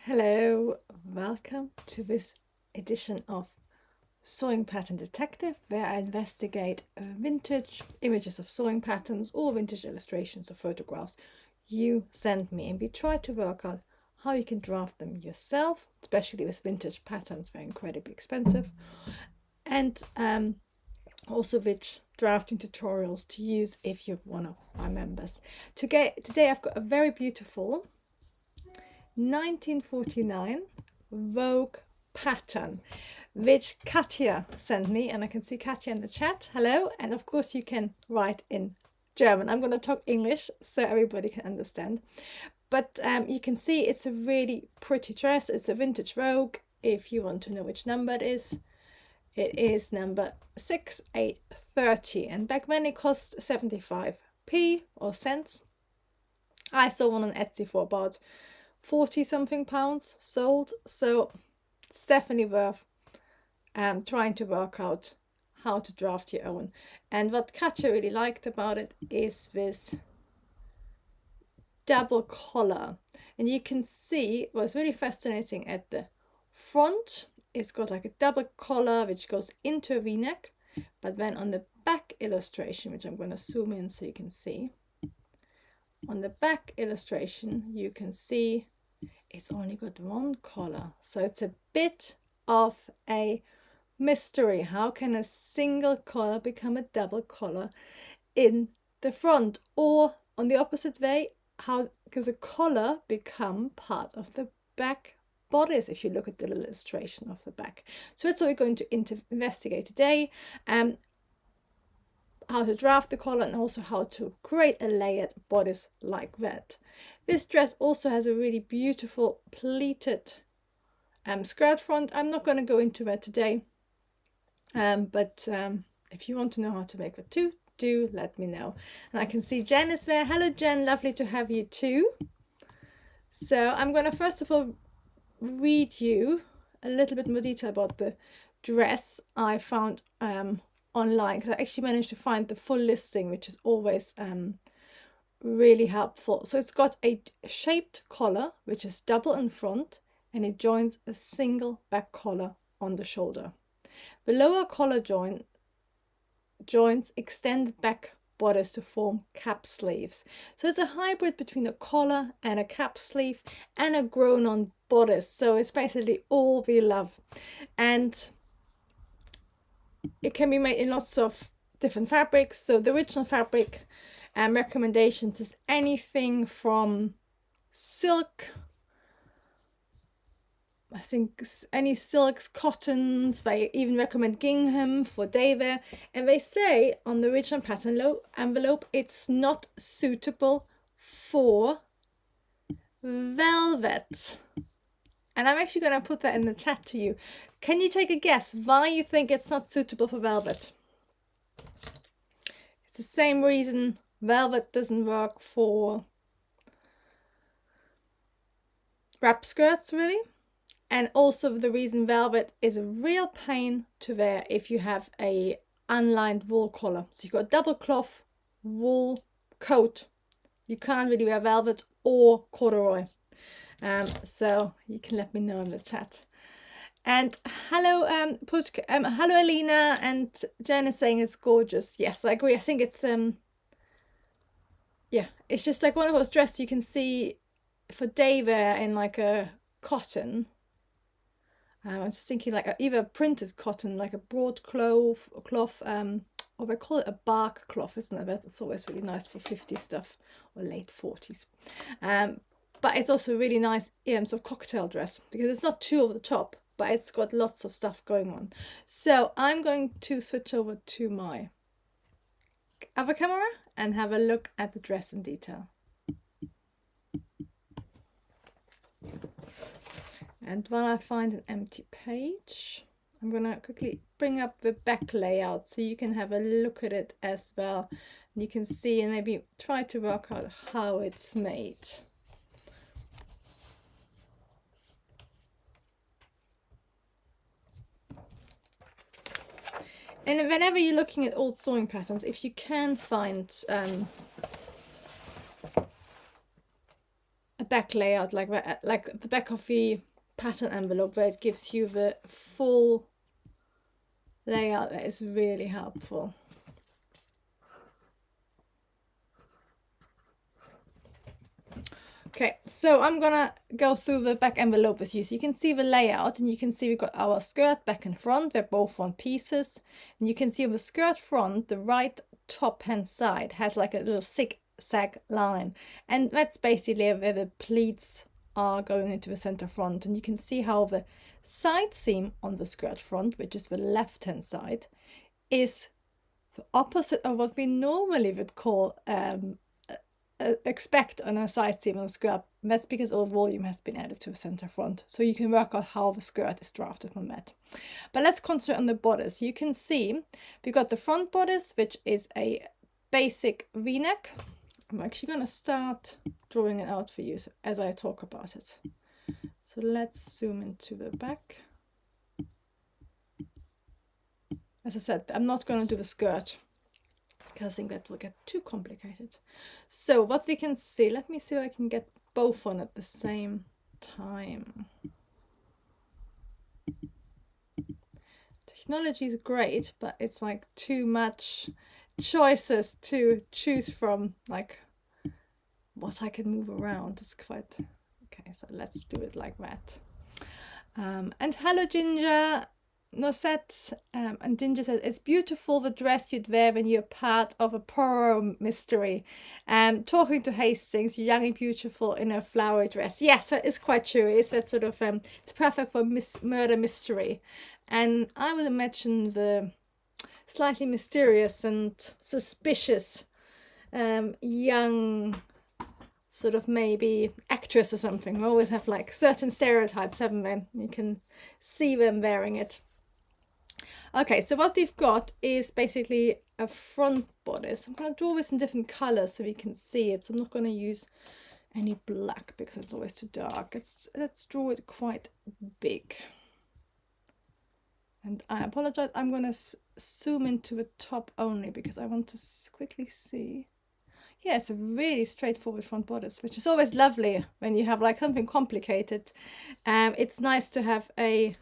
Hello, welcome to this edition of Sewing Pattern Detective, where I investigate vintage images of sewing patterns or vintage illustrations or photographs you send me, and we try to work out how you can draft them yourself, especially with vintage patterns, they're incredibly expensive, and also which drafting tutorials to use if you're one of my members. Today I've got a very beautiful 1949 Vogue pattern, which Katja sent me, and I can see Katja in the chat. Hello, and of course you can write in German. I'm going to talk English so everybody can understand. But you can see it's a really pretty dress. It's a vintage Vogue. If you want to know which number it is number 6830, and back then it cost 75p or cents. I saw one on Etsy for about 40 something pounds sold, so it's definitely worth trying to work out how to draft your own. And what Katja really liked about it is this double collar, and you can see what's really fascinating at the front, it's got like a double collar which goes into a v-neck, but then on the back illustration, which I'm going to zoom in so you can see, on the back illustration you can see it's only got one collar, so it's a bit of a mystery. How can a single collar become a double collar in the front, or on the opposite way, how does a collar become part of the back bodice if you look at the illustration of the back? So that's what we're going to investigate today. How to draft the collar and also how to create a layered bodice like that. This dress also has a really beautiful pleated skirt front. I'm not going to go into that today, but if you want to know how to make that too, do let me know. And I can see Jen is there. Hello Jen, lovely to have you too. So I'm going to first of all read you a little bit more detail about the dress I found online, because I actually managed to find the full listing, which is always really helpful. So it's got a shaped collar which is double in front, and it joins a single back collar on the shoulder. The lower collar joins extended back bodice to form cap sleeves. So it's a hybrid between a collar and a cap sleeve and a grown on bodice. So it's basically all we love, and it can be made in lots of different fabrics. So the original fabric recommendations is anything from silk, I think any silks, cottons. They even recommend gingham for day wear, and they say on the original pattern envelope it's not suitable for velvet. And I'm actually going to put that in the chat to you. Can you take a guess why you think it's not suitable for velvet? It's the same reason velvet doesn't work for wrap skirts, really. And also the reason velvet is a real pain to wear if you have a unlined wool collar. So you've got a double cloth wool coat. You can't really wear velvet or corduroy. So you can let me know in the chat. And hello hello Alina, and Jen is saying it's gorgeous. Yes, I agree. I think it's yeah, it's just like one of those dresses you can see for day wear in like a cotton. I'm just thinking like either printed cotton, like a broadcloth cloth, or they call it a bark cloth, isn't it? That's always really nice for 50s stuff or late 40s. But it's also really nice sort of cocktail dress, because it's not too over the top, but it's got lots of stuff going on. So I'm going to switch over to my other camera and have a look at the dress in detail. And while I find an empty page, I'm going to quickly bring up the back layout so you can have a look at it as well. And you can see and maybe try to work out how it's made. And whenever you're looking at old sewing patterns, if you can find a back layout like the back of the pattern envelope, where it gives you the full layout. That is really helpful. Okay, so I'm gonna go through the back envelope with you, so you can see the layout, and you can see we've got our skirt back and front. They're both one pieces, and you can see on the skirt front, the right top hand side has like a little zigzag line, and that's basically where the pleats are going into the center front. And you can see how the side seam on the skirt front, which is the left hand side, is the opposite of what we normally would call expect on a side seam on a skirt. That's because all volume has been added to the center front, so you can work out how the skirt is drafted from that. But let's concentrate on the bodice. You can see we got the front bodice, which is a basic v-neck. I'm actually going to start drawing it out for you as I talk about it. So let's zoom into the back. As I said, I'm not going to do the skirt because I think that will get too complicated. So what we can see, let me see if I can get both on at the same time. Technology is great, but it's like too much choices to choose from, like what I can move around. It's quite okay. So let's do it like that. And hello Ginger, Nosette, and Ginger said, it's beautiful, the dress you'd wear when you're part of a Poirot mystery. Talking to Hastings, you're young and beautiful in a flowery dress. Yes, that is quite true. It's that sort of it's perfect for murder mystery. And I would imagine the slightly mysterious and suspicious young sort of maybe actress or something. We always have like certain stereotypes, haven't we? You can see them wearing it. Okay, so what we've got is basically a front bodice. I'm going to draw this in different colors so we can see it. So I'm not going to use any black because it's always too dark. Let's draw it quite big. And I apologize, I'm going to zoom into the top only because I want to quickly see. Yeah, it's a really straightforward front bodice, which is always lovely when you have like something complicated. It's nice to have a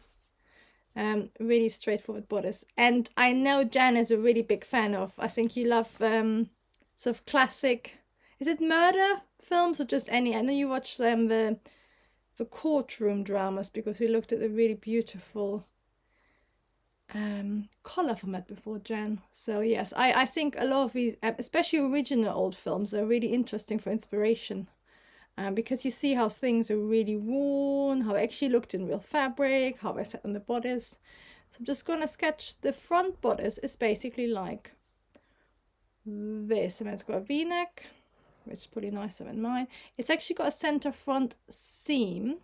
really straightforward bodice. And I know Jan is a really big fan of, I think you love sort of classic, is it murder films or just any? I know you watch the courtroom dramas because we looked at the really beautiful color format before, Jan. So yes, I think a lot of these, especially original old films, are really interesting for inspiration. Because you see how things are really worn, how it actually looked in real fabric, how I set on the bodice. So I'm just going to sketch the front bodice. Is basically like this, and it's got a v-neck, which is pretty nicer than mine. It's actually got a center front seam,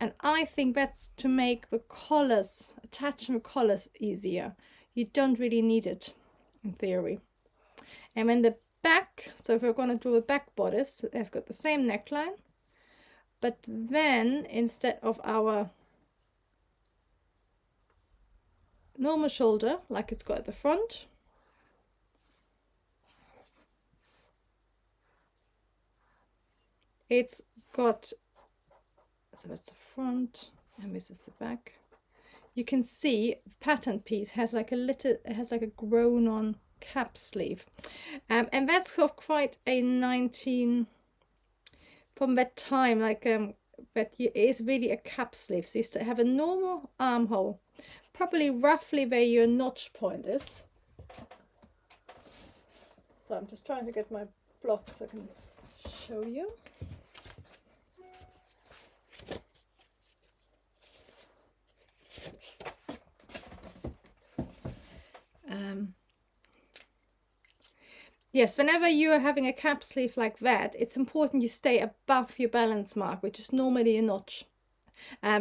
and I think that's to make the collars, attaching the collars easier. You don't really need it in theory. And when the back, so if we're going to draw a back bodice, it has got the same neckline, but then instead of our normal shoulder like it's got at the front, it's got, so that's the front and this is the back. You can see the pattern piece has like a little, it has like a grown on cap sleeve, and that's sort of quite a 19 from that time, like that is really a cap sleeve. So you still have a normal armhole, probably roughly where your notch point is. So I'm just trying to get my block so I can show you. Yes, whenever you are having a cap sleeve like that, it's important you stay above your balance mark, which is normally a notch,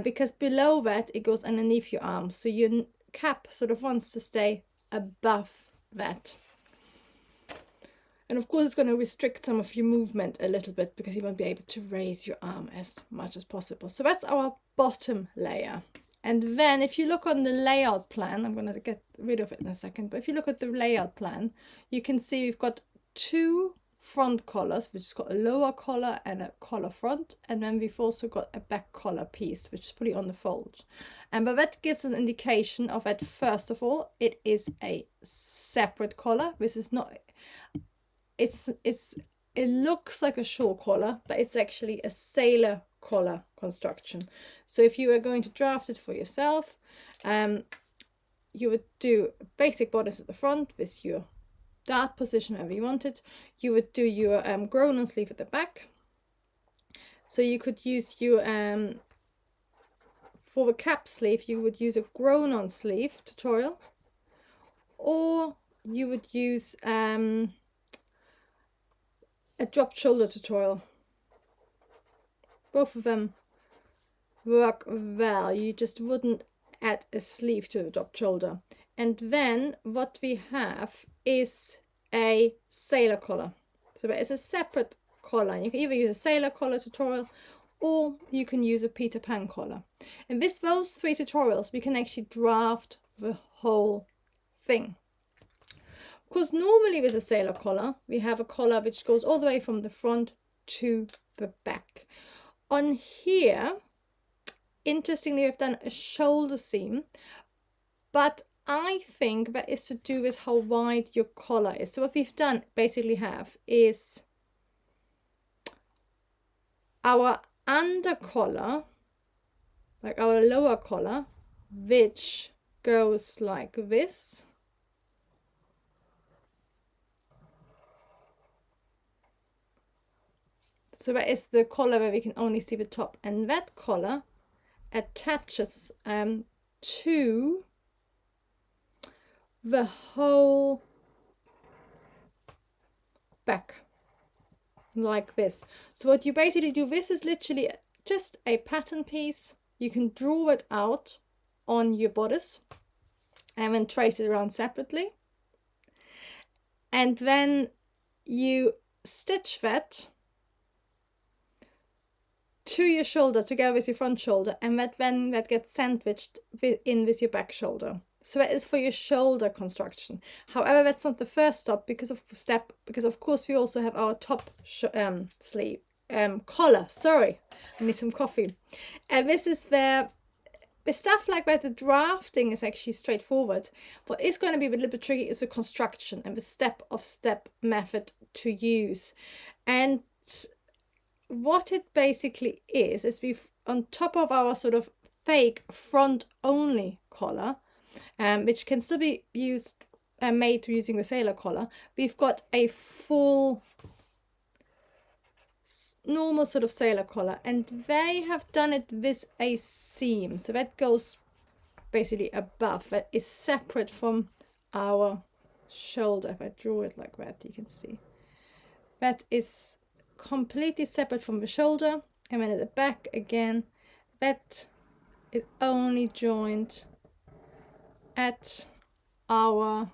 because below that it goes underneath your arm. So your cap sort of wants to stay above that. And of course it's going to restrict some of your movement a little bit because you won't be able to raise your arm as much as possible. So that's our bottom layer. And then if you look on the layout plan, I'm going to get rid of it in a second, but if you look at the layout plan, you can see we've got two front collars, which has got a lower collar and a collar front, and then we've also got a back collar piece, which is pretty on the fold. And but that gives an indication of that, first of all, it is a separate collar. This is not, it looks like a shawl collar, but it's actually a sailor collar construction. So if you are going to draft it for yourself, you would do basic bodice at the front with your dart position wherever you want it. You would do your grown-on sleeve at the back. So you could use your for the cap sleeve, you would use a grown-on sleeve tutorial, or you would use a dropped shoulder tutorial. Both of them work well. You just wouldn't add a sleeve to the dropped shoulder. And then what we have is a sailor collar. So there is a separate collar. You can either use a sailor collar tutorial, or you can use a Peter Pan collar. And with those 3 tutorials, we can actually draft the whole thing. Of course, normally with a sailor collar, we have a collar which goes all the way from the front to the back. On here, interestingly, we've done a shoulder seam, but I think that is to do with how wide your collar is. So what we've done basically is our under collar, like our lower collar, which goes like this. So that is the collar where we can only see the top, and that collar attaches to the whole back like this. So what you basically do, this is literally just a pattern piece. You can draw it out on your bodice and then trace it around separately, and then you stitch that to your shoulder together with your front shoulder, and that gets sandwiched in with your back shoulder. So that is for your shoulder construction. However, that's not the first because of course we also have our top sleeve collar. Sorry, I need some coffee. And this is where with stuff like that, the drafting is actually straightforward. What is going to be a little bit tricky is the construction and the step-of-step method to use. And what it basically is we've, on top of our sort of fake front only collar, which can still be used and made using the sailor collar, we've got a full normal sort of sailor collar, and they have done it with a seam. So that goes basically above, that is separate from our shoulder. If I draw it like that, you can see that is completely separate from the shoulder. And then at the back again, that is only joined at our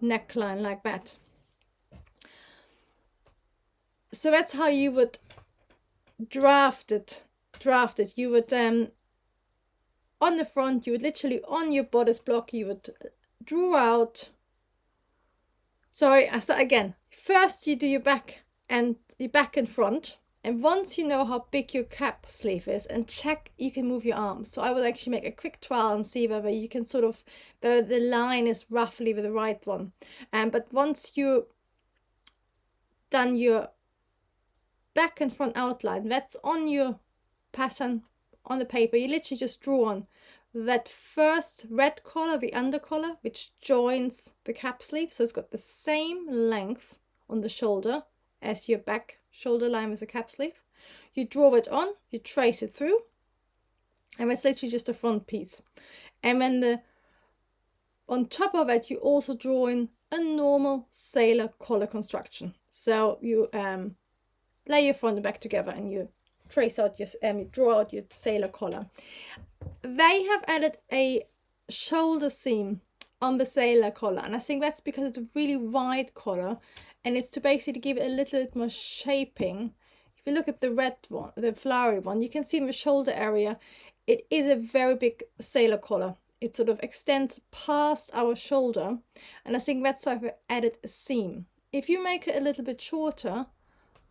neckline like that. So that's how you would draft it. You would on the front, you would literally on your bodice block, you would draw out. Sorry, I start again. First you do your back and front. And once you know how big your cap sleeve is, and check, you can move your arms. So I will actually make a quick trial and see whether you can sort of, the line is roughly with the right one. But once you done your back and front outline, that's on your pattern on the paper, you literally just draw on that first red collar, the under collar, which joins the cap sleeve. So it's got the same length on the shoulder as your back shoulder line with the cap sleeve. You draw it on, you trace it through, and it's literally just a front piece. And then on top of it, you also draw in a normal sailor collar construction. So you lay your front and back together, and you trace out your you draw out your sailor collar. They have added a shoulder seam on the sailor collar, and I think that's because it's a really wide collar, and it's to basically give it a little bit more shaping. If you look at the red one, the flowery one, you can see in the shoulder area, it is a very big sailor collar. It sort of extends past our shoulder, and I think that's why we added a seam. if you make it a little bit shorter,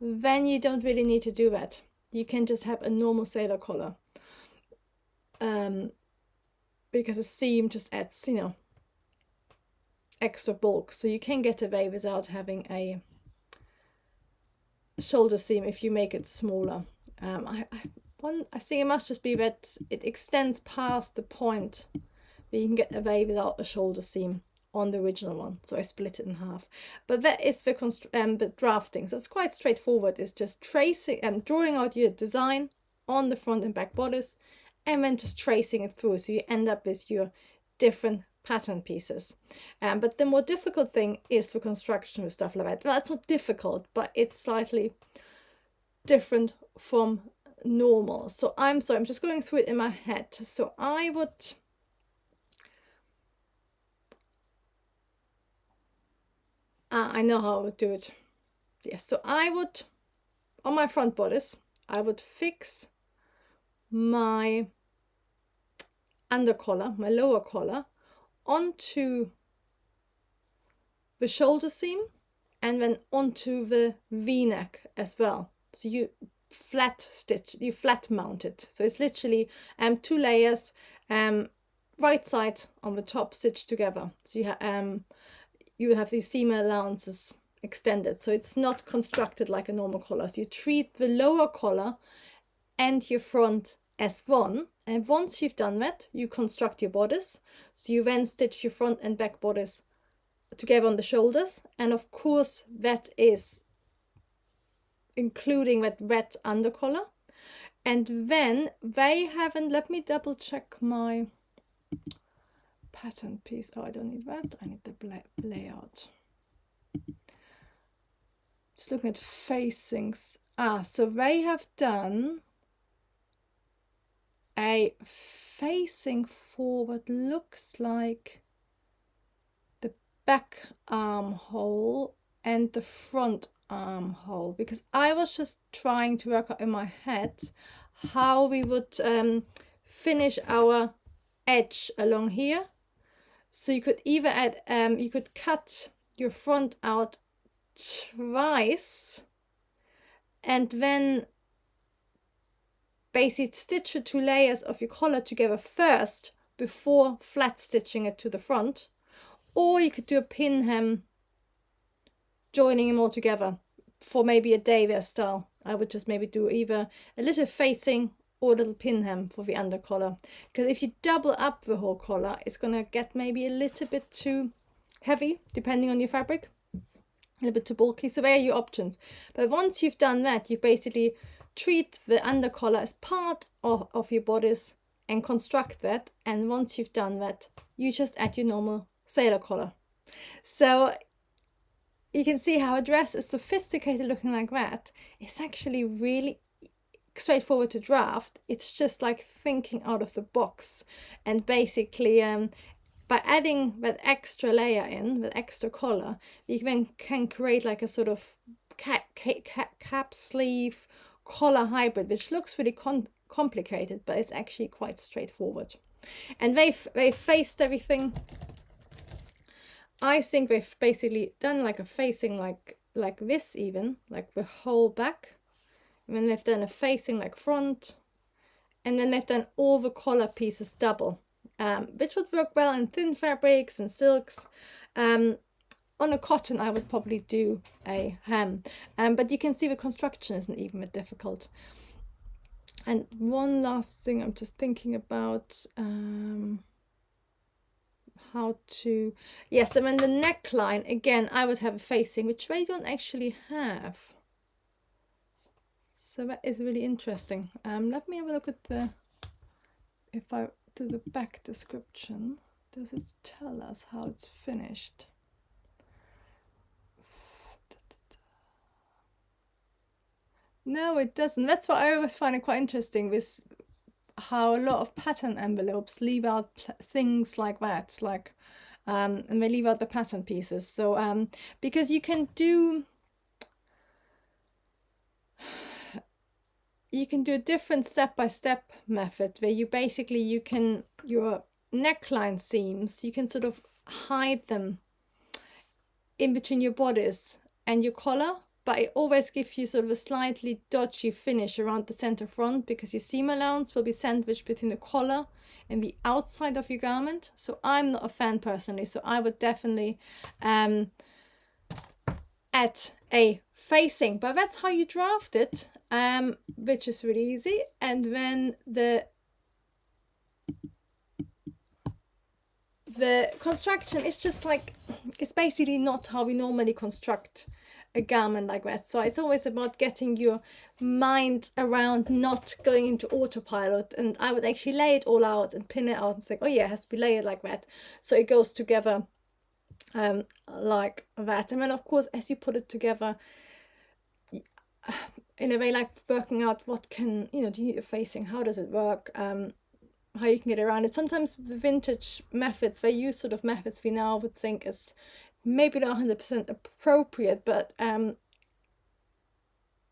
then you don't really need to do that. You can just have a normal sailor collar, because a seam just adds, you know, extra bulk. So you can get away without having a shoulder seam if you make it smaller. I think it must just be that it extends past the point where you can get away without a shoulder seam on the original one, so I split it in half. But that is the drafting, so it's quite straightforward. It's just tracing and drawing out your design on the front and back bodice, and then just tracing it through, so you end up with your different pattern pieces. But the more difficult thing is the construction with stuff like that. Well, it's not difficult, but it's slightly different from normal. So I'm just going through it in my head. So I know how I would do it. Yes, so I would, on my front bodice, I would fix my under collar, my lower collar, onto the shoulder seam and then onto the V-neck as well. So you flat stitch, you flat mount it. So it's literally 2 layers, right side on the top stitched together. So you have these seam allowances extended, so it's not constructed like a normal collar. So you treat the lower collar and your front as one, and once you've done that, you construct your bodice. So you then stitch your front and back bodice together on the shoulders, and of course that is including that red under collar. And then they haven't, let me double check my pattern piece. Oh, I don't need that, I need the layout. Just looking at facings. So they have done a facing for what looks like the back armhole and the front armhole, because I was just trying to work out in my head how we would finish our edge along here. So you could either add, you could cut your front out twice and then basically stitch the 2 layers of your collar together first before flat stitching it to the front, or you could do a pin hem joining them all together for maybe a day wear style. I would just maybe do either a little facing or a little pin hem for the under collar, because if you double up the whole collar, it's gonna get maybe a little bit too heavy depending on your fabric, a little bit too bulky. So there are your options. But once you've done that, you basically treat the under collar as part of your bodice and construct that. And once you've done that, you just add your normal sailor collar. So you can see how a dress is sophisticated looking like that. It's actually really straightforward to draft. It's just like thinking out of the box, and basically by adding that extra layer in, that extra collar, you then can create like a sort of cap sleeve collar hybrid, which looks really complicated, but it's actually quite straightforward. And they've faced everything. I think they've basically done like a facing like this, even like the whole back, and then they've done a facing like front, and then they've done all the collar pieces double, which would work well in thin fabrics and silks. On a cotton, I would probably do a hem, but you can see the construction isn't even that difficult. And one last thing I'm just thinking about, how to, yes, and then the neckline, again, I would have a facing, which they don't actually have. So that is really interesting. Let me have a look at the, if I do the back description, does it tell us how it's finished? No, it doesn't. That's what I always find it quite interesting with how a lot of pattern envelopes leave out things like that, like and they leave out the pattern pieces. So because you can do a different step-by-step method where you basically, you can, your neckline seams, you can sort of hide them in between your bodice and your collar, but it always gives you sort of a slightly dodgy finish around the center front because your seam allowance will be sandwiched between the collar and the outside of your garment. So I'm not a fan personally, so I would definitely add a facing, but that's how you draft it, which is really easy. And then the construction is just like, it's basically not how we normally construct a garment like that. So it's always about getting your mind around not going into autopilot, and I would actually lay it all out and pin it out and say, oh yeah, it has to be layered like that, so it goes together like that. And then of course, as you put it together, in a way, like working out what can, do you need a facing, how does it work, how you can get around it. Sometimes the vintage methods, they use sort of methods we now would think is maybe not 100% appropriate, but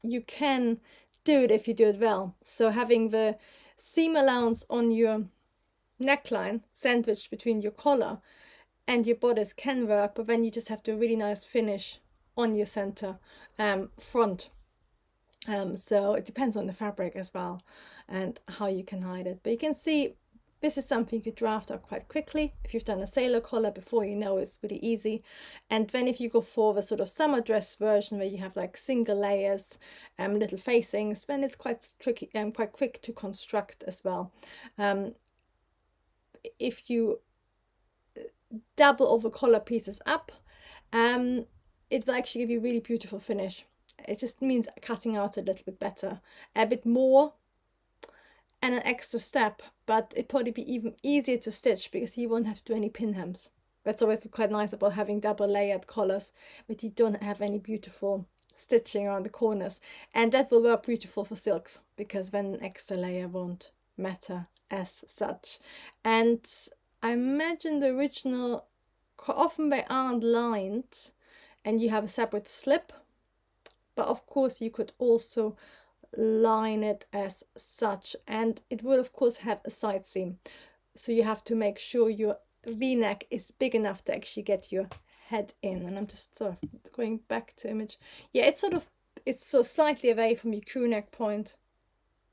you can do it if you do it well. So having the seam allowance on your neckline sandwiched between your collar and your bodice can work, but then you just have to really nice finish on your center front. So it depends on the fabric as well and how you can hide it. But you can see this is something you could draft up quite quickly. If you've done a sailor collar before, it's really easy. And then if you go for the sort of summer dress version where you have like single layers, little facings, then it's quite tricky and quite quick to construct as well. If you double over collar pieces up, it will actually give you a really beautiful finish. It just means cutting out a little bit better, a bit more, and an extra step, but it'd probably be even easier to stitch because you won't have to do any pin hems. That's always quite nice about having double layered collars, but you don't have any beautiful stitching around the corners, and that will work beautiful for silks because then an extra layer won't matter as such. And I imagine the original, quite often they aren't lined and you have a separate slip, but of course you could also line it as such, and it will of course have a side seam, so you have to make sure your v-neck is big enough to actually get your head in. And I'm just sort of going back to image. Yeah, it's so slightly away from your crew neck point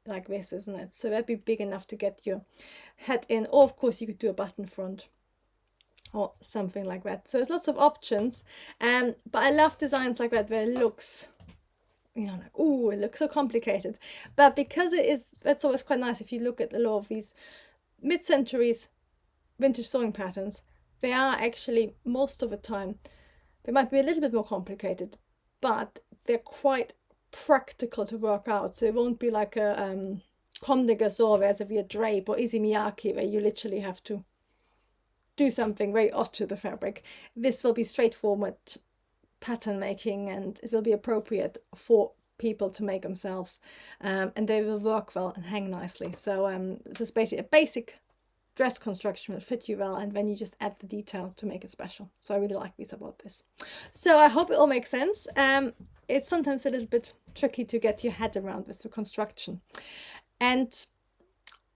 like this, isn't it? So that'd be big enough to get your head in, or of course you could do a button front or something like that. So there's lots of options, but I love designs like that where it looks, like, oh, it looks so complicated. But because that's always quite nice. If you look at a lot of these mid-centuries vintage sewing patterns, they are actually, most of the time, they might be a little bit more complicated, but they're quite practical to work out. So it won't be like a Comme des Garçons, whereas if you're drape or Issey Miyake, where you literally have to do something very odd to the fabric. This will be straightforward pattern making, and it will be appropriate for people to make themselves, and they will work well and hang nicely. So this is basically a basic dress construction that fit you well, and then you just add the detail to make it special. So I really like this about this. So I hope it all makes sense. It's sometimes a little bit tricky to get your head around with the construction. And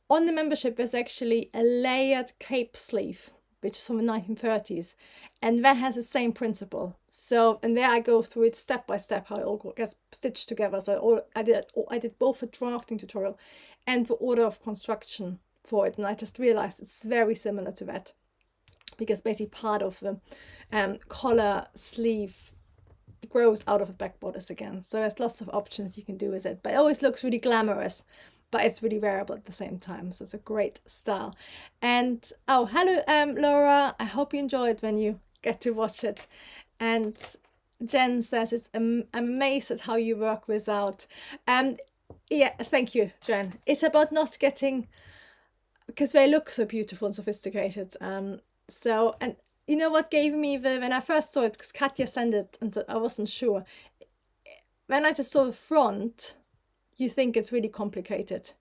on the membership there's actually a layered cape sleeve, which is from the 1930s, and that has the same principle. So, and there I go through it step by step how it all gets stitched together. So I did both the drafting tutorial and the order of construction for it, and I just realized it's very similar to that, because basically part of the collar sleeve grows out of the back bodice again. So there's lots of options you can do with it, but it always looks really glamorous, but it's really wearable at the same time. So it's a great style. And oh, hello Laura, I hope you enjoyed when you get to watch it. And Jen says it's amazed at how you work without. Yeah, thank you, Jen. It's about not getting, because they look so beautiful and sophisticated. So, and you know what gave me when I first saw it, because Katja sent it and said I wasn't sure. When I just saw the front, you think it's really complicated.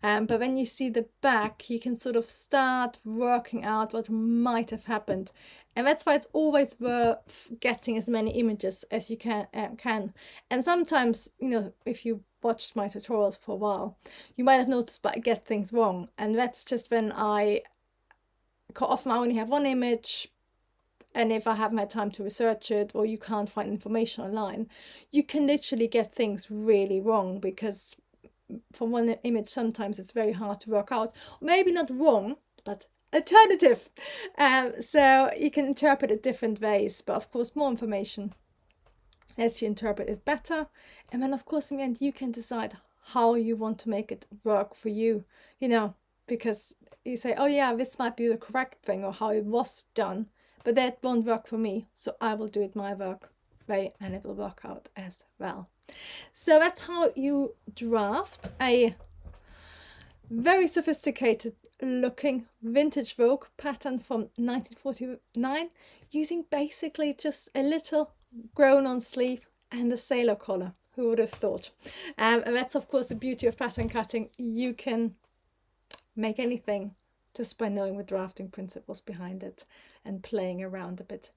But when you see the back, you can sort of start working out what might have happened. And that's why it's always worth getting as many images as you can. And sometimes, if you watched my tutorials for a while, you might have noticed that I get things wrong. And that's just when often I only have one image, and if I haven't had time to research it, or you can't find information online, you can literally get things really wrong, because from one image sometimes it's very hard to work out. Maybe not wrong, but alternative. So you can interpret it different ways, but of course more information lets you interpret it better. And then of course in the end you can decide how you want to make it work for you, you know, because you say, oh yeah, this might be the correct thing or how it was done, but that won't work for me, so I will do it my way and it will work out as well. So that's how you draft a very sophisticated looking vintage Vogue pattern from 1949 using basically just a little grown on sleeve and a sailor collar. Who would have thought? And that's of course the beauty of pattern cutting. You can make anything just by knowing the drafting principles behind it and playing around a bit.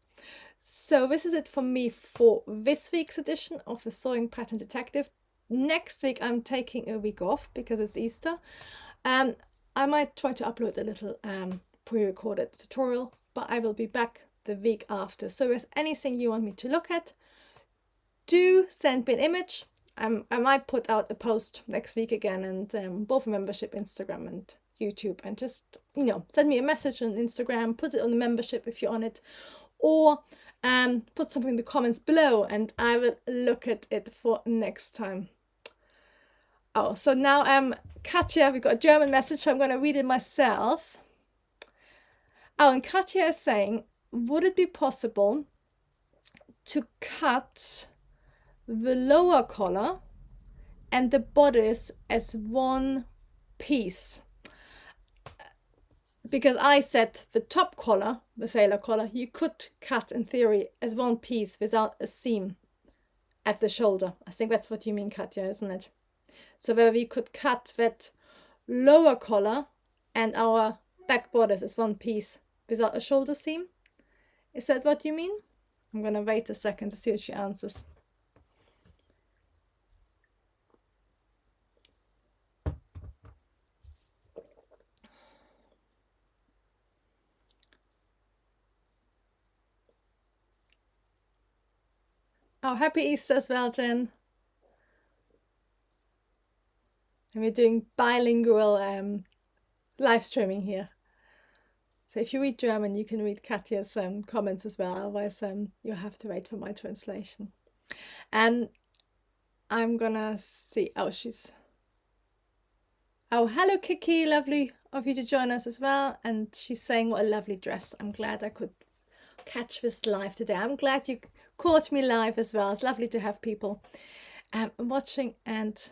So this is it from me for this week's edition of the Sewing Pattern Detective. Next week I'm taking a week off because it's Easter. I might try to upload a little pre-recorded tutorial, but I will be back the week after. So if there's anything you want me to look at, do send me an image. I might put out a post next week again, and both membership, Instagram and YouTube, and just, you know, send me a message on Instagram, put it on the membership if you're on it, or put something in the comments below and I will look at it for next time. Oh, so now Katja, we got a German message, so I'm going to read it myself. Oh, and Katja is saying, would it be possible to cut the lower collar and the bodice as one piece? Because I said the top collar, the sailor collar, you could cut in theory as one piece without a seam at the shoulder. I think that's what you mean, Katja, isn't it? So where we could cut that lower collar and our back bodice as one piece without a shoulder seam. Is that what you mean? I'm going to wait a second to see what she answers. Oh, happy Easter as well, Jen. And we're doing bilingual live streaming here. So if you read German, you can read Katja's comments as well. Otherwise, you'll have to wait for my translation. And I'm gonna see. Oh, oh, hello, Kiki. Lovely of you to join us as well. And she's saying, what a lovely dress. I'm glad I could catch this live today. I'm glad you caught me live as well. It's lovely to have people watching and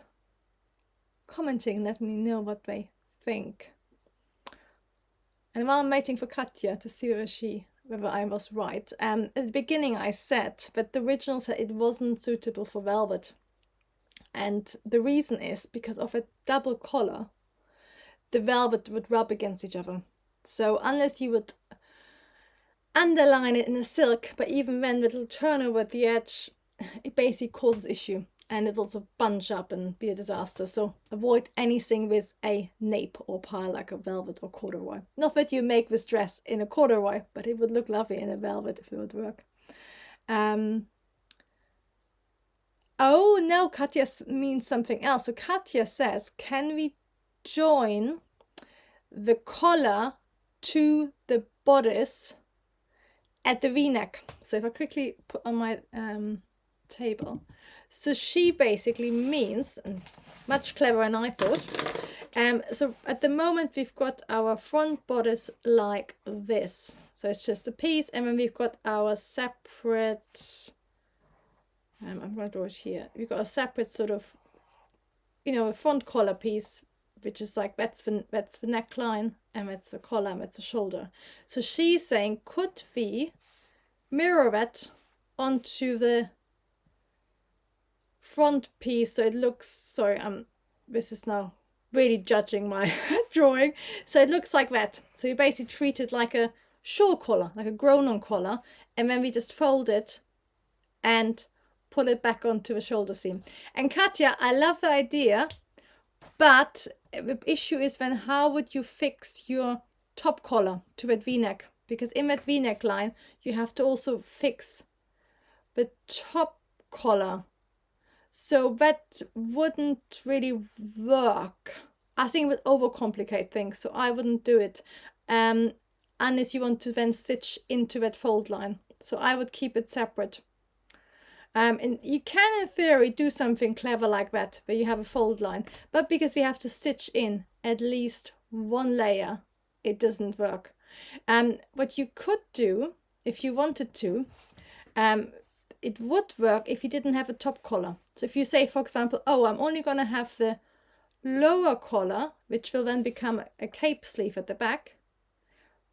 commenting, let me know what they think. And while I'm waiting for Katja to see whether I was right, at the beginning I said that the original said it wasn't suitable for velvet, and the reason is because of a double collar, the velvet would rub against each other. So unless you would underline it in a silk, but even then with a little turnover at the edge, it basically causes issue and it will also bunch up and be a disaster. So avoid anything with a nape or pile like a velvet or corduroy. Not that you make this dress in a corduroy, but it would look lovely in a velvet if it would work. Oh no, Katja means something else. So Katja says, can we join the collar to the bodice at the v-neck? So if I quickly put on my table, so she basically means, and much cleverer than I thought, so at the moment we've got our front bodice like this, so it's just a piece, and then we've got our separate, I'm going to draw it here, we've got a separate sort of, you know, a front collar piece, which is like, that's the neckline, and that's the collar, and that's the shoulder. So she's saying, could we mirror that onto the front piece so it looks, sorry, this is now really judging my drawing, so it looks like that. So you basically treat it like a shawl collar, like a grown-on collar, and then we just fold it and pull it back onto a shoulder seam. And Katja, I love the idea, but the issue is then how would you fix your top collar to that v-neck? because in that v-neck line you have to also fix the top collar, so that wouldn't really work. I think it would overcomplicate things, so I wouldn't do it unless you want to then stitch into that fold line. So I would keep it separate. And you can in theory do something clever like that where you have a fold line, but because we have to stitch in at least one layer, it doesn't work. What you could do if you wanted to, it would work if you didn't have a top collar. So if you say, for example, oh, I'm only going to have the lower collar, which will then become a cape sleeve at the back,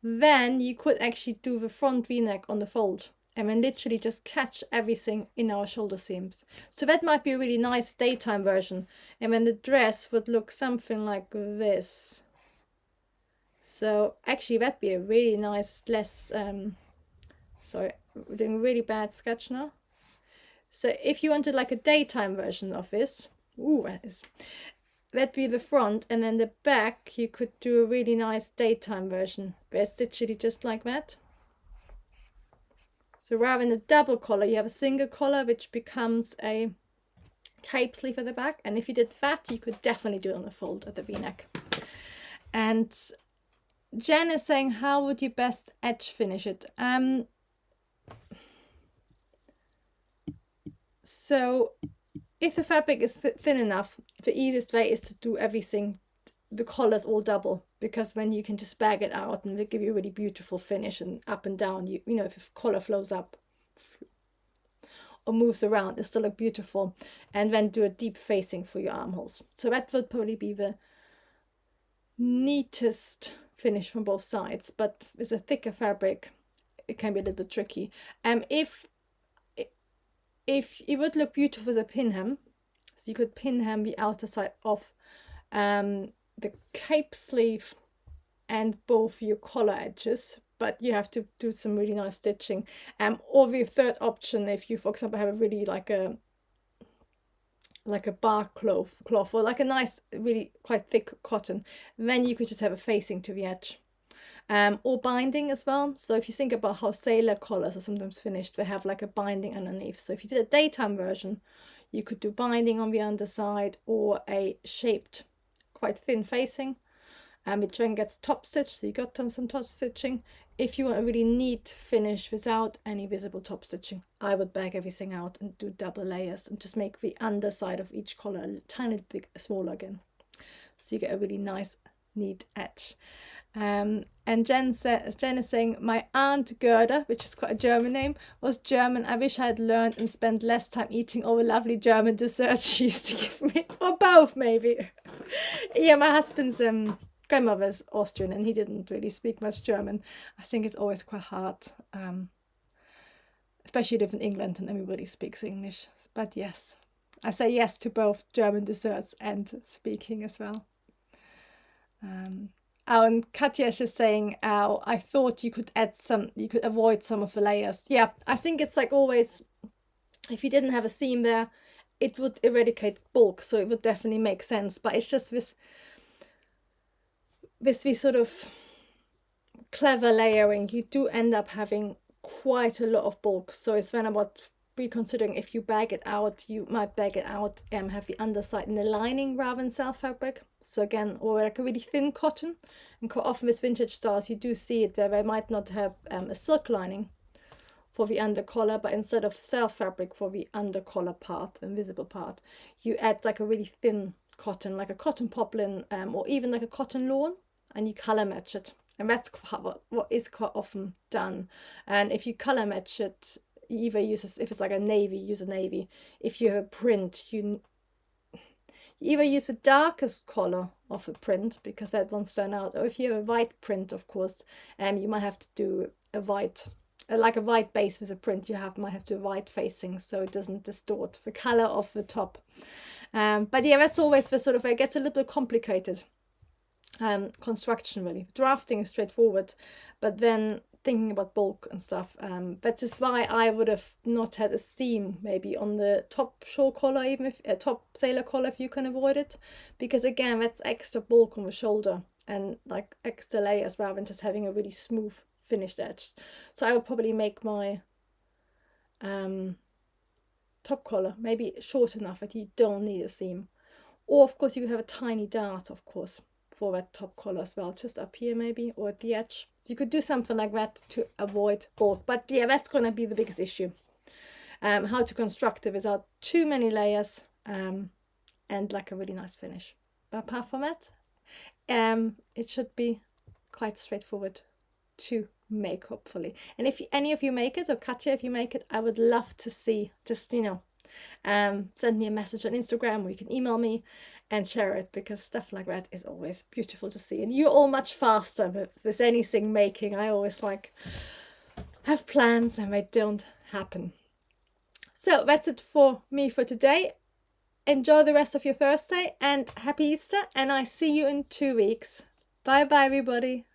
then you could actually do the front v-neck on the fold and then literally just catch everything in our shoulder seams. So that might be a really nice daytime version, and then the dress would look something like this. So actually that'd be a really nice, sorry, we're doing a really bad sketch now. So if you wanted like a daytime version of this, that'd be the front, and then the back you could do a really nice daytime version where it's literally just like that. So rather than a double collar, you have a single collar which becomes a cape sleeve at the back, and if you did that you could definitely do it on the fold at the v-neck. And Jen is saying, how would you best edge finish it? So if the fabric is thin enough, the easiest way is to do everything, the collars all double, because then you can just bag it out and they give you a really beautiful finish, and up and down, you know, if the collar flows up or moves around, it still look beautiful. And then do a deep facing for your armholes. So that would probably be the neatest finish from both sides, but with a thicker fabric it can be a little bit tricky. If it would look beautiful as a pin hem, so you could pin hem the outer side of the cape sleeve and both your collar edges, but you have to do some really nice stitching. Or the third option, if you, for example, have a really like a bark cloth or like a nice really quite thick cotton, then you could just have a facing to the edge. Or binding as well. So if you think about how sailor collars are sometimes finished, they have like a binding underneath. So if you did a daytime version, you could do binding on the underside or a shaped quite thin facing, which then gets top stitched, so you got some top stitching. If you want a really neat finish without any visible top stitching, I would bag everything out and do double layers and just make the underside of each collar a tiny bit smaller again, so you get a really nice neat edge. And Jen is saying, my aunt Gerda, which is quite a German name, was German. I wish I had learned and spent less time eating all the lovely German desserts she used to give me, or both maybe. Yeah, my husband's grandmother's Austrian and he didn't really speak much German. I think it's always quite hard, especially live in England and everybody speaks English. But yes, I say yes to both German desserts and speaking as well. And Katja is just saying, I thought you could avoid some of the layers. Yeah, I think it's like always, if you didn't have a seam there, it would eradicate bulk, so it would definitely make sense. But it's just this sort of clever layering, you do end up having quite a lot of bulk. So it's then about reconsidering, if you bag it out, you might bag it out and have the underside in the lining rather than self fabric. So again, or like a really thin cotton. And quite often with vintage styles you do see it where they might not have a silk lining for the under collar, but instead of self fabric for the under collar part, the invisible part, you add like a really thin cotton, like a cotton poplin, or even like a cotton lawn, and you color match it. And that's what is quite often done. And if you color match it, you either use, if it's like a navy, use a navy. If you have a print, you either use the darkest color of a print, because that won't stand out, or if you have a white print, of course, you might have to do a white, like a white base with a print, might have to do a white facing so it doesn't distort the color of the top. But yeah, that's always the sort of, it gets a little bit complicated. Construction really. Drafting is straightforward, but then thinking about bulk and stuff, that's just why I would have not had a seam maybe on the top shawl collar, even if a top sailor collar, if you can avoid it, because again, that's extra bulk on the shoulder and like extra layers rather than just having a really smooth finished edge. So I will probably make my top collar maybe short enough that you don't need a seam. Or of course you have a tiny dart, of course, for that top collar as well, just up here maybe, or at the edge. So you could do something like that to avoid bulk. But yeah, that's going to be the biggest issue. How to construct it without too many layers and like a really nice finish. But apart from that, it should be quite straightforward to make, hopefully. And if any of you make it, or Katja, if you make it, I would love to see, just, you know, send me a message on Instagram, or you can email me and share it, because stuff like that is always beautiful to see. And you're all much faster with anything making. I always like have plans and they don't happen. So that's it for me for today. Enjoy the rest of your Thursday and happy Easter, and I see you in 2 weeks. Bye bye everybody.